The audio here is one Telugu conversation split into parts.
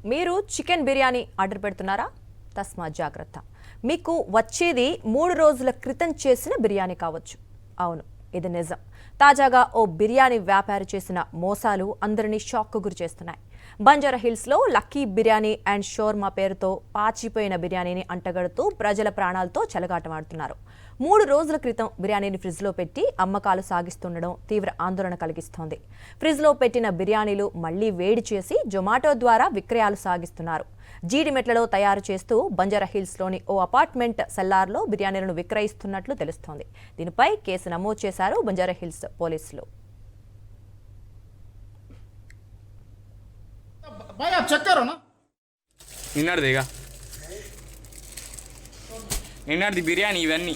మీరు చికెన్ బిర్యానీ ఆర్డర్ పెడుతున్నారా? తస్మా జాగ్రత్త. మీకు వచ్చేది 3 రోజుల క్రితం చేసిన బిర్యానీ కావచ్చు. అవును, ఇది నిజం. తాజాగా ఓ బిర్యానీ వ్యాపారి చేసిన మోసాలు అందరినీ షాక్కు గురి చేస్తున్నాయి. బంజారా హిల్స్లో లక్కీ బిర్యానీ అండ్ షోర్మా పేరుతో పాచిపోయిన బిర్యానీని అంటగడుతూ ప్రజల ప్రాణాలతో చెలగాటమాడుతున్నారు. 3 రోజుల క్రితం బిర్యానీని ఫ్రిడ్జ్లో పెట్టి అమ్మకాలు సాగిస్తుండడం తీవ్ర ఆందోళన కలిగిస్తోంది. ఫ్రిడ్జ్లో పెట్టిన బిర్యానీలు మళ్లీ వేడి చేసి జొమాటో ద్వారా విక్రయాలు సాగిస్తున్నారు. జీడిమెట్లలో తయారు చేస్తూ బంజారా హిల్స్లోని ఓ అపార్ట్మెంట్ సెల్లార్లో బిర్యానీలను విక్రయిస్తున్నట్లు తెలుస్తోంది. దీనిపై కేసు నమోదు చేశారు బంజారా హిల్స్ పోలీసులు. भाई आप चेक करो ना నిన్నటిదిగా నిన్నటిది బిర్యానీ ఇవన్నీ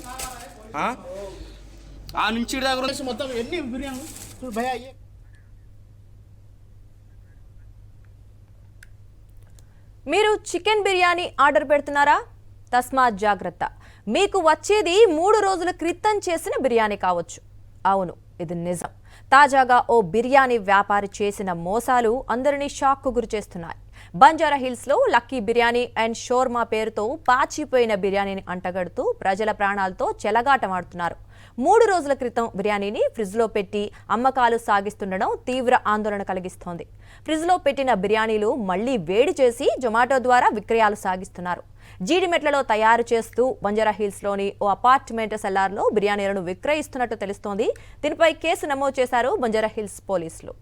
ఆ నుంచి దగ్గర మొత్తం ఎన్ని బిర్యానీ చూడు భయ మీరు చికెన్ బిర్యానీ ఆర్డర్ పెడుతున్నారా? తస్మా జాగ్రత్త. మీకు వచ్చేది 3 రోజుల క్రితం చేసిన బిర్యానీ కావచ్చు. అవును, ఇది నిజం. తాజాగా ఓ బిర్యానీ వ్యాపారి చేసిన మోసాలు అందరినీ షాక్కు గురి చేస్తున్నాయి. బంజారా హిల్స్లో లక్కీ బిర్యానీ అండ్ షోర్మా పేరుతో పాచిపోయిన బిర్యానీని అంటగడుతూ ప్రజల ప్రాణాలతో చెలగాటమాడుతున్నారు. 3 రోజుల క్రితం బిర్యానీని ఫ్రిడ్జ్లో పెట్టి అమ్మకాలు సాగిస్తుండడం తీవ్ర ఆందోళన కలిగిస్తోంది. ఫ్రిడ్జ్లో పెట్టిన బిర్యానీలు మళ్లీ వేడి చేసి జొమాటో ద్వారా విక్రయాలు సాగిస్తున్నారు. జీడిమెట్లలో తయారు చేస్తూ బంజారా హిల్స్లోని ఓ అపార్ట్మెంట్ సెల్లార్లో బిర్యానీలను విక్రయిస్తున్నట్టు తెలుస్తోంది. దీనిపై కేసు నమోదు చేశారు బంజారా హిల్స్ పోలీసులు.